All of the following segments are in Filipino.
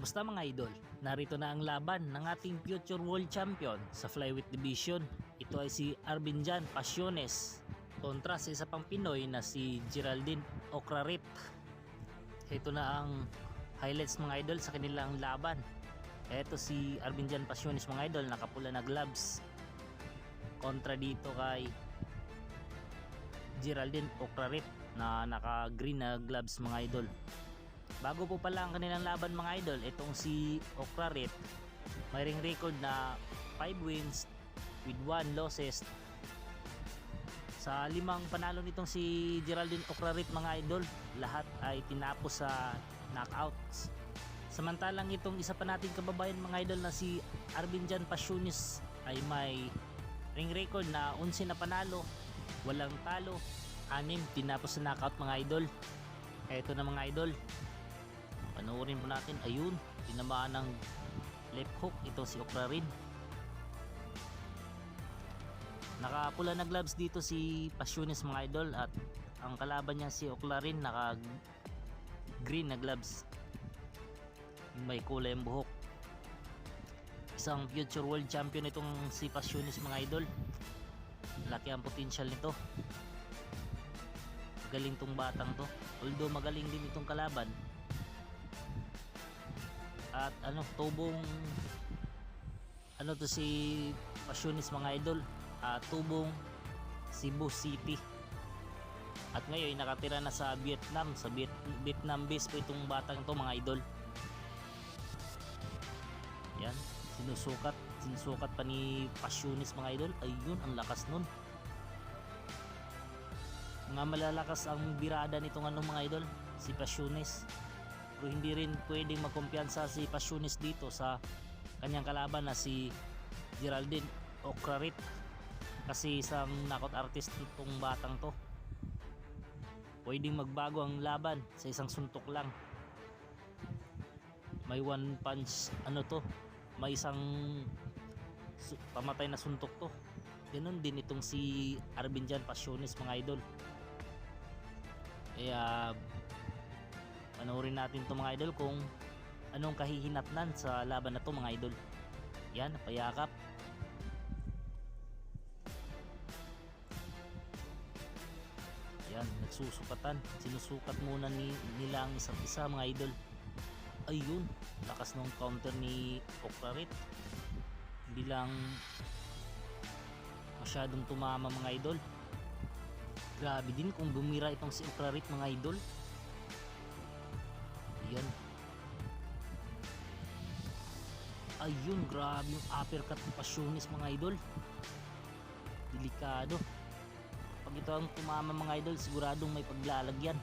Kamusta mga idol? Narito na ang laban ng ating future world champion sa flyweight division. Ito ay si Arbinjan Pasiones kontra sa isa pang Pinoy na si Geraldine Ocrarit. Ito na ang highlights mga idol sa kanilang laban. Ito si Arbinjan Pasiones mga idol, nakapula na gloves kontra dito kay Geraldine Ocrarit na naka green na gloves mga idol. Bago po pala ang kanilang laban mga idol, itong si Ocrarit may ring record na 5 wins with 1 losses. Sa 5 panalo nitong si Geraldine Ocrarit mga idol, lahat ay tinapos sa knockouts. Samantalang itong isa pa nating kababayan mga idol na si Arbinjan Pasiones ay may ring record na 11 na panalo, walang talo, 6 tinapos sa knockout mga idol. Eto na mga idol, panoorin po natin. Ayun, tinamaan ng left hook ito si Ocrarit. Nakapula na gloves dito si Pasiones mga idol, at ang kalaban niya si Ocrarit naka green na gloves, may kulay ang buhok. Isang future world champion itong si Pasiones mga idol. Laki ang potential nito, magaling tong batang to, although magaling din itong kalaban. At tubong to si Pasiones mga idol, tubong Cebu City, at ngayon nakatira na sa Vietnam, sa Vietnam base po itong batang to mga idol. Yan, sinusukat pa ni Pasiones mga idol. Ayun, ang lakas nun, mga malalakas ang birada nitong mga idol si Pasiones. Pero hindi rin pwedeng magkumpiyansa si Pasiones dito sa kanyang kalaban na si Geraldine Ocrarit, kasi isang knockout artist itong batang to. Pwedeng magbago ang laban sa isang suntok lang. May one punch may isang pamatay na suntok to. Ganun din itong si Arbinjan Pasiones mga idol. Kaya panoorin natin to mga idol kung anong kahihinatnan sa laban na to mga idol. Yan, payakap. Yan, nagsusukatan. Sinusukat muna nila ang isa't isa mga idol. Ayun, lakas ng counter ni Ocrarit. Hindi lang masyadong tumama mga idol. Grabe din kung bumira itong si Ocrarit mga idol. Yan. Ayun, grabe yung uppercut ng Pasiones mga idol. Delikado. Pag ito ang tumama mga idol, siguradong may paglalagyan.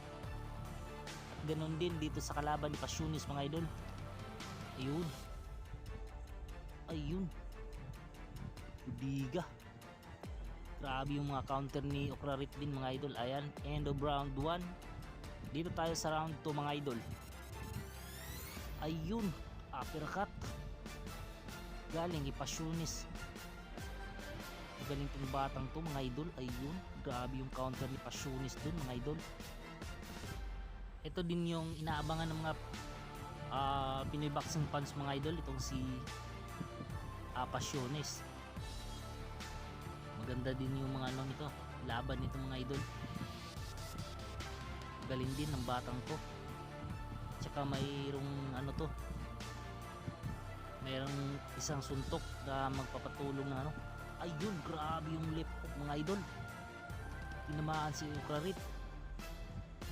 At ganun din dito sa kalaban ni Pasiones mga idol. Ayun. Ayun. Biga. Grabe yung mga counter ni Ocrarit din mga idol. Ayan, end of round 1. Dito tayo sa round 2 mga idol. Ayun, uppercut galing kay Pasiones. Galing tong batang to mga idol. Ayun, grabe yung counter ni Pasiones dun mga idol. Ito din yung inaabangan ng mga Pinoy boxing fans mga idol, itong si Pasiones. Maganda din yung mga nito, laban nito mga idol. Galing din ng batang to. Tsaka mayroong mayroong isang suntok na magpapatulong na Ayun, grabe yung left hook mga idol. Tinamaan si Ocrarit.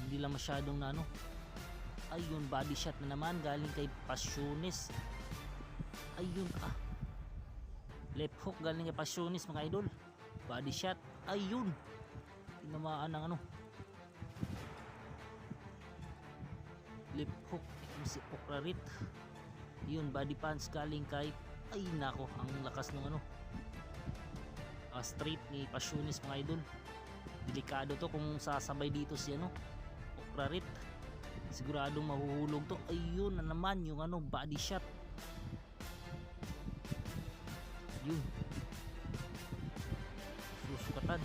Hindi lang masyadong Ayun, body shot na naman galing kay Pasiones. Ayun, left hook galing kay Pasiones mga idol. Body shot. Ayun, tinamaan ng left hook itong si Ocrarit. Yun, body punch galing kay, ay nako, ang lakas ng straight ni Pasiones mga idol. Delikado to kung sasabay dito si Ocrarit. Siguradong mahuhulog to. Ayun na naman yung body shot. Yun, susukatan.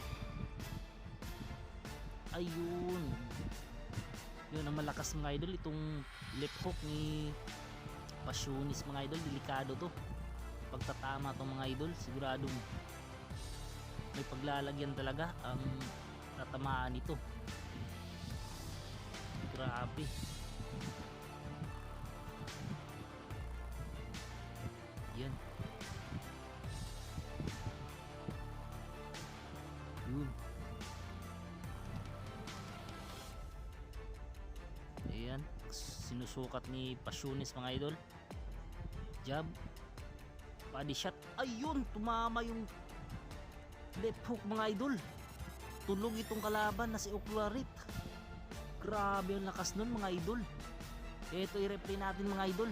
Ayun, yun ang malakas mga idol, itong left hook ni Passionis mga idol. Delikado to. Pagtatama to mga idol, siguradong may paglalagyan talaga ang tatamaan nito. Grabe. Yan. Yun. Ayan, sinusukat ni Passionis mga idol. Jab, body shot. Ayun, tumama yung left hook mga idol. Tulog itong kalaban na si Oclarit. Grabe ang lakas nun mga idol. Ito i-replay natin mga idol.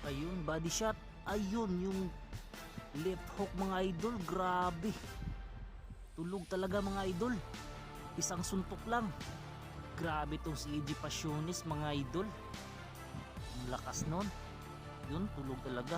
Ayun, body shot. Ayun, yung left hook mga idol. Grabe. Tulog talaga mga idol. Isang suntok lang. Grabe tong si AJ Passionis mga idol. Ang lakas nun. Yun, tulog talaga.